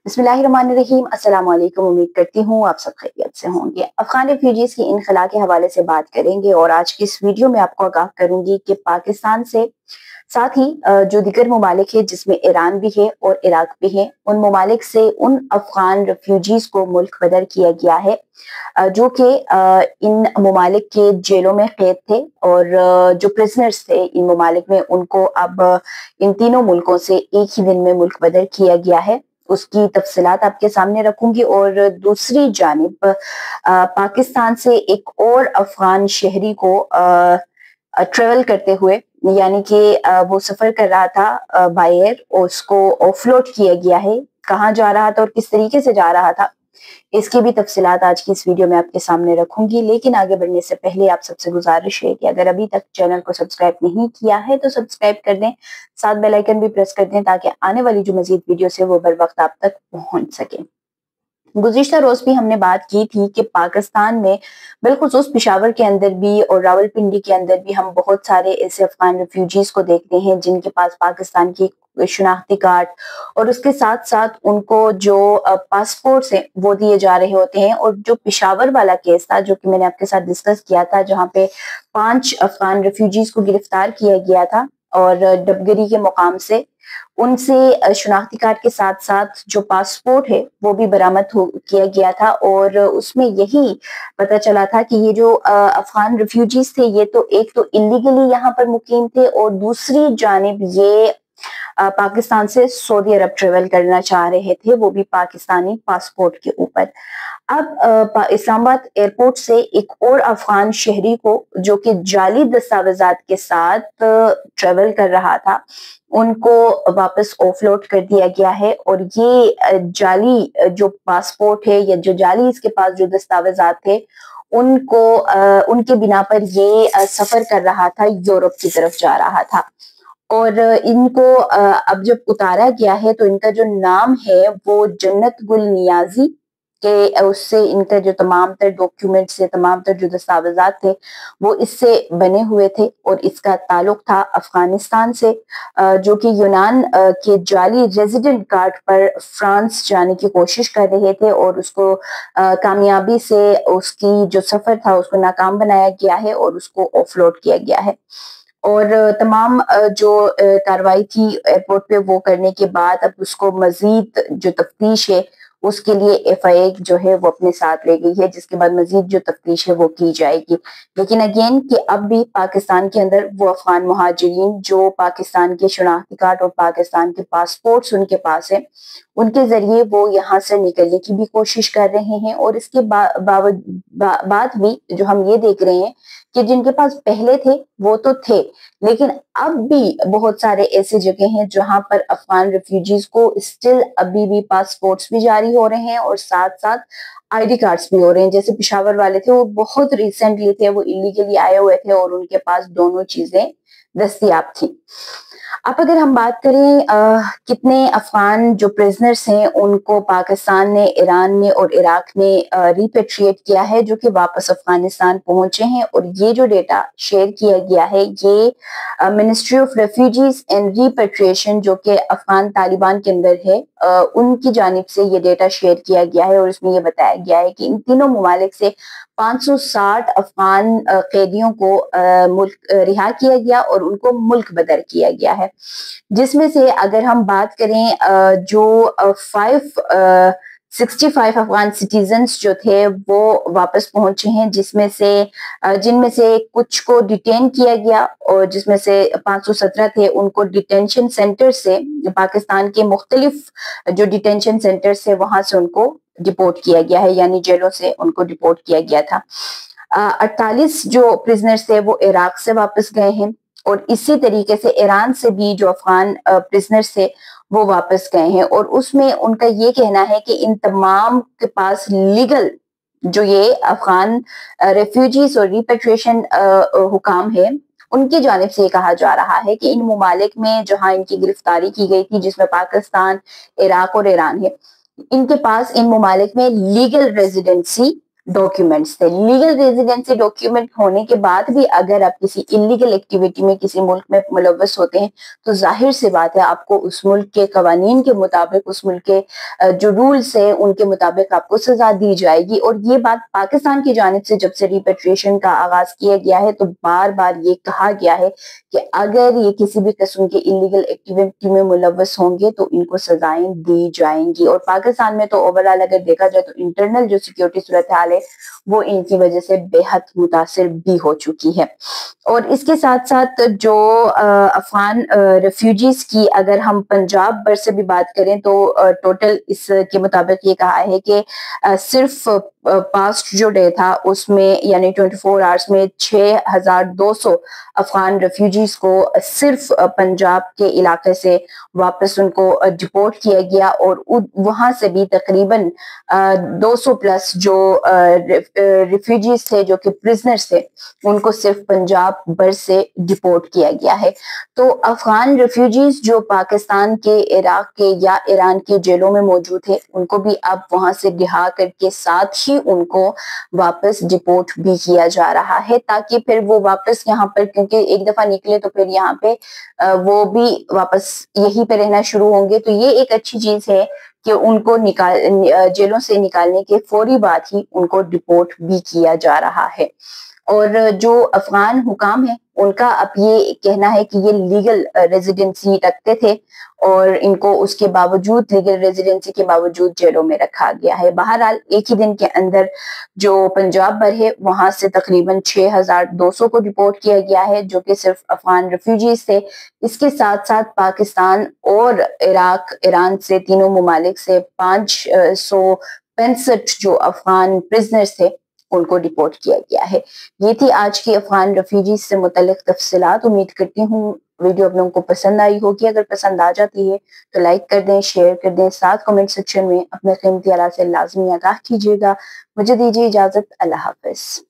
बिस्मिल्लाहिर्रहमानिर्रहीम। अस्सलाम वालेकुम। उम्मीद करती हूँ आप सब खैरियत से होंगे। अफगान रेफ्यूजीज की इनखला के हवाले से बात करेंगे और आज की इस वीडियो में आपको आगाह करूंगी कि पाकिस्तान से साथ ही जो दीगर ममालिक है जिसमें ईरान भी है और इराक भी है, उन ममालिक से उन अफगान रेफ्यूजीज को मुल्क बदर किया गया है जो कि इन ममालिक के जेलों में कैद थे और जो प्रिजनर्स थे इन ममालिक में, उनको अब इन तीनों मुल्कों से एक ही दिन में मुल्क बदर किया गया है। उसकी तफसीलात आपके सामने रखूंगी। और दूसरी जानिब पाकिस्तान से एक और अफगान शहरी को ट्रेवल करते हुए, यानी कि वो सफर कर रहा था बाय एयर, उसको ऑफलोड किया गया है। कहाँ जा रहा था और किस तरीके से जा रहा था, इसकी भी तफसीलात आज की इस वीडियो में आपके सामने रखूंगी। लेकिन आगे बढ़ने से पहले आप सबसे गुजारिश है कि अगर अभी तक चैनल को सब्सक्राइब नहीं किया है तो सब्सक्राइब कर दें, साथ बेल आइकन भी प्रेस कर दें ताकि आने वाली जो मजीद वीडियोस है वो बर वक्त आप तक पहुंच सके। गुज़िश्ता रोज भी हमने बात की थी कि पाकिस्तान में बिलखुसूस पेशावर के अंदर भी और रावलपिंडी के अंदर भी हम बहुत सारे ऐसे अफगान रेफ्यूजीज को देखते हैं जिनके पास पाकिस्तान की शनाख्ती कार्ड और उसके साथ साथ उनको जो पासपोर्ट्स हैं वो दिए जा रहे होते हैं। और जो पेशावर वाला केस था जो कि मैंने आपके साथ डिस्कस किया था, जहाँ पे 5 अफगान रेफ्यूजीज को गिरफ्तार किया गया था और डबगरी के मुकाम से उनसे शनाख्ती कार्ड के साथ साथ जो पासपोर्ट है वो भी बरामद किया गया था। और उसमें यही पता चला था कि ये जो अफगान रिफ्यूजीज थे ये तो एक तो इलीगली यहाँ पर मुकीम थे और दूसरी जानिब ये पाकिस्तान से सऊदी अरब ट्रेवल करना चाह रहे थे, वो भी पाकिस्तानी पासपोर्ट के ऊपर। अब इस्लामाबाद एयरपोर्ट से एक और अफगान शहरी को जो कि जाली दस्तावेजात के साथ ट्रेवल कर रहा था, उनको वापस ऑफलोड कर दिया गया है। और ये जाली जो पासपोर्ट है या जो जाली इसके पास जो दस्तावेजात थे उनको उनके बिना पर ये सफर कर रहा था, यूरोप की तरफ जा रहा था। और इनको अब जब उतारा गया है तो इनका जो नाम है वो जन्नत गुल नियाजी के, उससे इनका जो तमाम तर डॉक्यूमेंट्स है, तमाम तर जो दस्तावेजात थे वो इससे बने हुए थे और इसका ताल्लुक था अफगानिस्तान से, जो कि यूनान के जाली रेजिडेंट कार्ड पर फ्रांस जाने की कोशिश कर रहे थे और उसको कामयाबी से उसकी जो सफर था उसको नाकाम बनाया गया है और उसको ऑफलोड किया गया है। और तमाम जो कार्रवाई थी एयरपोर्ट पे वो करने के बाद अब उसको मजीद जो तफ्तीश है उसके लिए एफआईए जो है वो अपने साथ ले गई है, जिसके बाद मजीद जो तफ्तीश है वो की जाएगी। लेकिन अगेन कि अब भी पाकिस्तान के अंदर वो अफगान मुहाजिरीन जो पाकिस्तान के शनाख्ती कार्ड और पाकिस्तान के पासपोर्ट्स उनके पास है, उनके जरिए वो यहाँ से निकलने की भी कोशिश कर रहे हैं। और इसके बाद भी जो हम ये देख रहे हैं कि जिनके पास पहले थे वो तो थे, लेकिन अब भी बहुत सारे ऐसे जगह हैं जहां पर अफगान रेफ्यूजीज को स्टिल अभी भी पासपोर्ट्स भी जारी हो रहे हैं और साथ साथ आईडी कार्ड्स भी हो रहे हैं। जैसे पेशावर वाले थे वो बहुत रिसेंटली थे, वो इलीगली आए हुए थे और उनके पास दोनों चीजें दस्तयाब थी। अब अगर हम बात करें कितने अफगान जो प्रिजनर्स हैं उनको पाकिस्तान ने, ईरान ने और इराक ने रिपेट्रिएट किया है जो कि वापस अफगानिस्तान पहुंचे हैं। और ये जो डेटा शेयर किया गया है ये ministry of refugees and repatriation जो कि अफगान तालिबान के अंदर है उनकी जानिब से ये डेटा शेयर किया गया है। और इसमें ये बताया गया है कि इन तीनों ममालिक से 560 अफगान कैदियों को मुल्क रिहा किया गया और उनको मुल्क बदर किया गया है, जिसमें से अगर हम बात करें जो 65 अफगान सिटीजन्स जो थे वो वापस पहुंचे हैं, जिनमें से कुछ को डिटेन किया गया और जिसमें से 517 थे उनको डिटेंशन सेंटर से, पाकिस्तान के मुख्तलिफ जो डिटेंशन सेंटर से वहां से उनको डिपोर्ट किया गया है, यानी जेलों से उनको डिपोर्ट किया गया था। 48 जो प्रिजनर्स थे वो इराक से वापस गए हैं और इसी तरीके से ईरान से भी जो अफगान प्रिजनर्स थे वो वापस गए हैं। और उसमें उनका ये कहना है कि इन तमाम के पास लीगल जो ये अफगान रेफ्यूजीज और रिपेट्रिएशन हुकाम है उनकी जानिब से कहा जा रहा है कि इन ममालिक में जहां इनकी गिरफ्तारी की गई थी, जिसमें पाकिस्तान, इराक और ईरान है, इनके पास इन ममालिक में लीगल रेजिडेंसी डॉक्यूमेंट्स थे। लीगल रेजिडेंसी डॉक्यूमेंट होने के बाद भी अगर आप किसी इलीगल एक्टिविटी में किसी मुल्क में मुलव्वस होते हैं तो जाहिर सी बात है आपको उस मुल्क के कवानीन के मुताबिक, उस मुल्क के जो रूल्स है उनके मुताबिक आपको सजा दी जाएगी। और ये बात पाकिस्तान की जानिब से जब से रिपेट्रिएशन का आगाज किया गया है तो बार बार ये कहा गया है कि अगर ये किसी भी किस्म के इलीगल एक्टिविटी में मुलव्वस होंगे तो इनको सजाएं दी जाएंगी। और पाकिस्तान में तो ओवरऑल अगर देखा जाए तो इंटरनल जो सिक्योरिटी सूरत हाल है वो इनकी वजह से बेहद मुतासिर भी हो चुकी है। और इसके साथ साथ जो अफगान रेफ्यूजीज की अगर हम पंजाब भर से भी बात करें तो टोटल इसके मुताबिक ये कहा है कि सिर्फ पास्ट जो डे था उसमें यानी 24 आवर्स में 6200 अफगान रेफ्यूजीज को सिर्फ पंजाब के इलाके से वापस उनको डिपोर्ट किया गया। और वहां से भी तकरीबन 200 प्लस जो रिफ्यूजीज थे जो कि प्रिजनर्स थे उनको सिर्फ पंजाब भर से डिपोर्ट किया गया है। तो अफगान रेफ्यूजीज जो पाकिस्तान के, इराक के या ईरान के जेलों में मौजूद थे उनको भी अब वहां से रिहा करके साथ ही उनको वापस डिपोर्ट भी किया जा रहा है ताकि फिर वो वापस यहाँ पर, क्योंकि एक दफा निकले तो फिर यहाँ पे वो भी वापस यहीं पे रहना शुरू होंगे। तो ये एक अच्छी चीज है कि उनको जेलों से निकालने के फौरी बाद ही उनको डिपोर्ट भी किया जा रहा है। और जो अफगान हुकाम है उनका अब ये कहना है कि ये लीगल रेजिडेंसी रखते थे और इनको उसके बावजूद, लीगल रेजिडेंसी के बावजूद जेलों में रखा गया है। बहरहाल एक ही दिन के अंदर जो पंजाब भर है वहां से तकरीबन 6200 को रिपोर्ट किया गया है जो कि सिर्फ अफगान रेफ्यूजीज थे। इसके साथ साथ पाकिस्तान और इराक, ईरान से, तीनों मुमालिक से 565 जो अफगान प्रिजनर्स थे उनको डिपोर्ट किया गया है। ये थी आज की अफगान रेफ्यूजीज से मुतल्लिक तफसीलात। उम्मीद करती हूँ वीडियो आप लोगों को पसंद आई होगी। अगर पसंद आ जाती है तो लाइक कर दें, शेयर कर दें, साथ कमेंट सेक्शन में अपने कीमती आरा से लाजमी आगाह कीजिएगा। मुझे दीजिए इजाजत। अल्लाह हाफिज।